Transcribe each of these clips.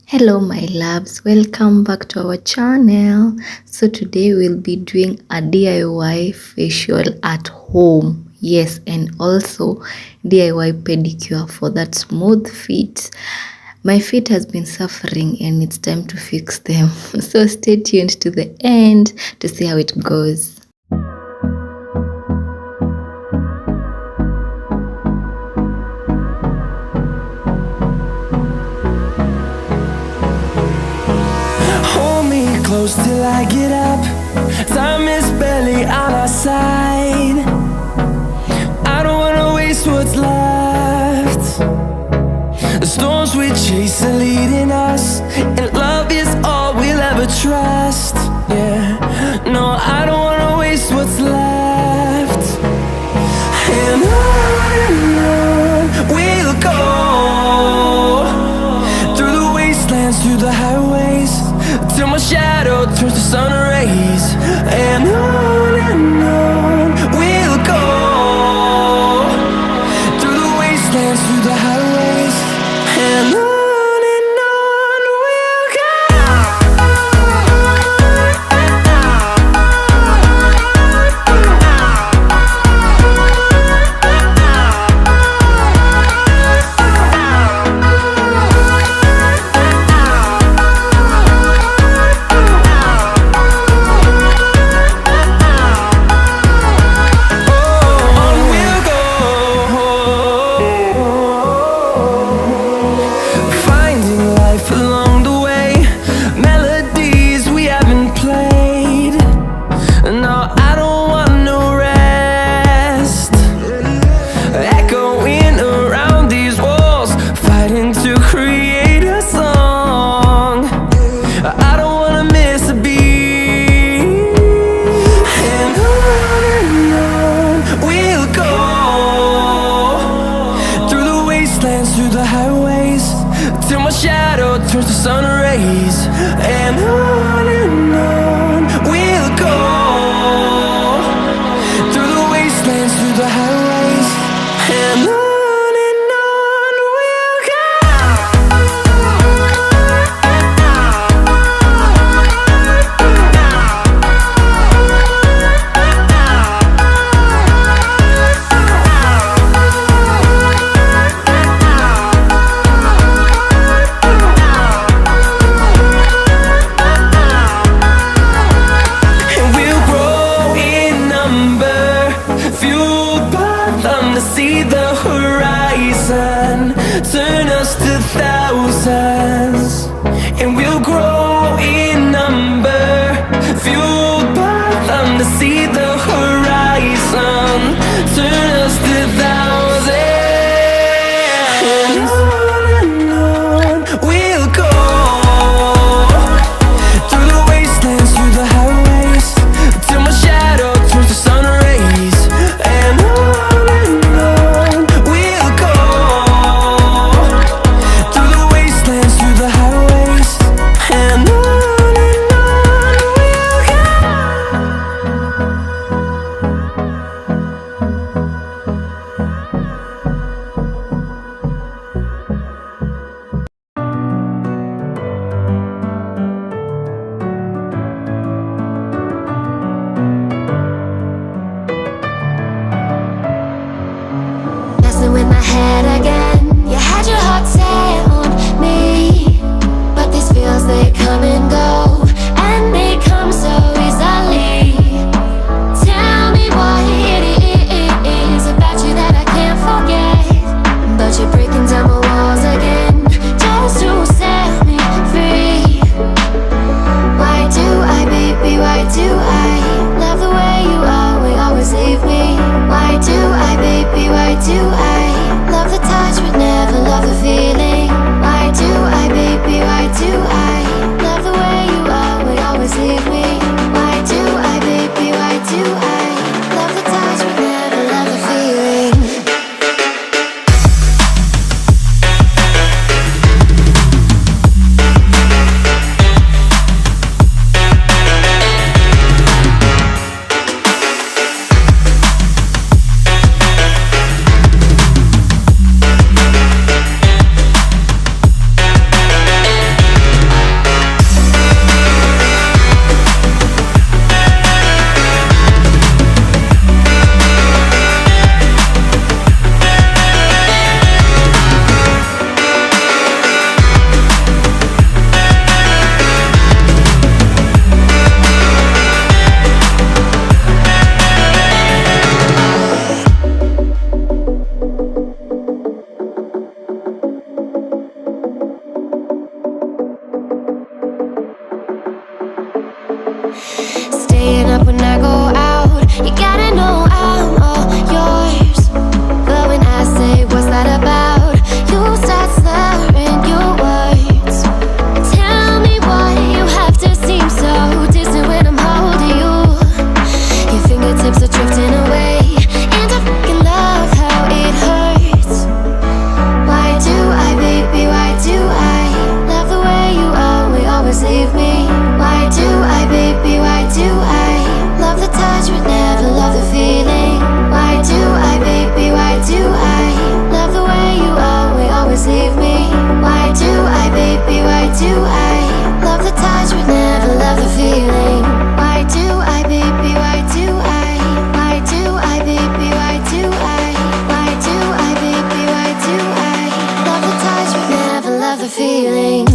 Hello my loves, welcome back to our channel. So today we'll be doing a DIY facial at home. Yes, and also DIY pedicure for that smooth feet. My feet has been suffering and it's time to fix them. So stay tuned to the end to see how it goes. Close till I get up. Time is barely on our side. I don't wanna waste what's left. The storms we chase are leading us, and love is all we'll ever trust. Yeah, no, I don't wanna waste what's left. And on we'll go, through the wastelands, through the highways, till my shadow turns to sun rays. And on we'll go, through the wastelands, through the highways, and on we'll go. Through the highways, till my shadow turns to sun rays. And on we'll go, through the wastelands, through the highways, and on we'll go. everything.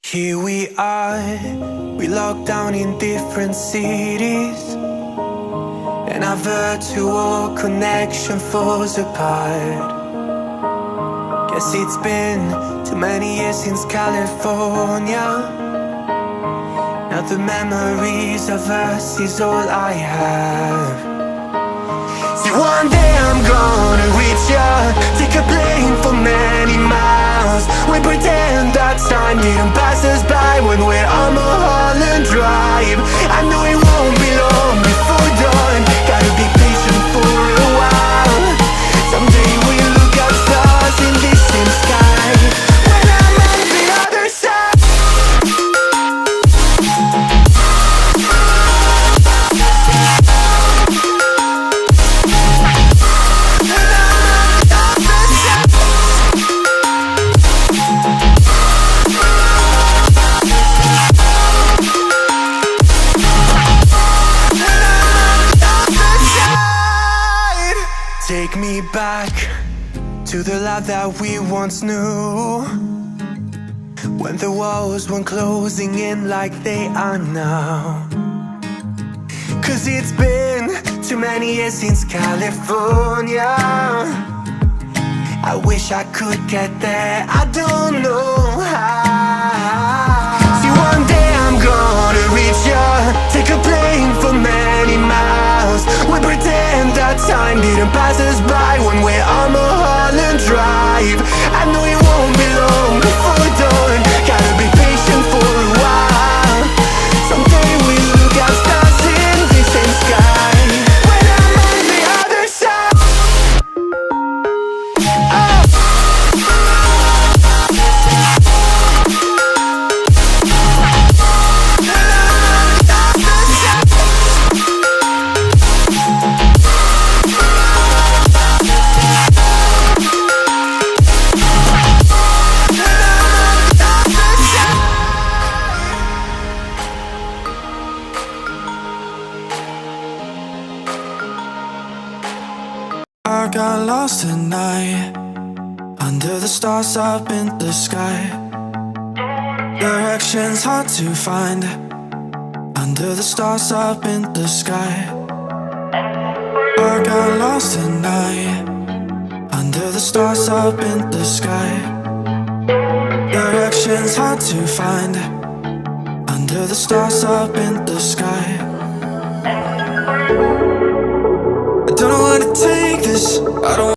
Here we are, we locked down in different cities, and our virtual connection falls apart. Guess it's been too many years since California. Now the memories of us is all I have. See, one day I'm gonna reach ya, take a plane for many miles. We pretend that time didn't pass us by when we're on Mulholland Drive. I know it won't be long before dawn, gotta be patient for a while. Someday we'll look at stars in this same sky, when I'm on the other side. Take me back to the life that we once knew, when the walls weren't closing in like they are now. Cause it's been too many years since California. I wish I could get there, I don't know how. See, one day I'm gonna reach ya, take a plane for many miles. We pretend that time didn't pass us by when we're on Mulholland Drive. I know it won't be long before dawn, gotta be patient for a while. Someday we'll look at stars in the same sky, when I'm on the other side. I got lost tonight, under the stars up in the sky. Directions hard to find, under the stars up in the sky. I got lost tonight, under the stars up in the sky. Directions hard to find, under the stars up in the sky. I don't know where to take this, I don't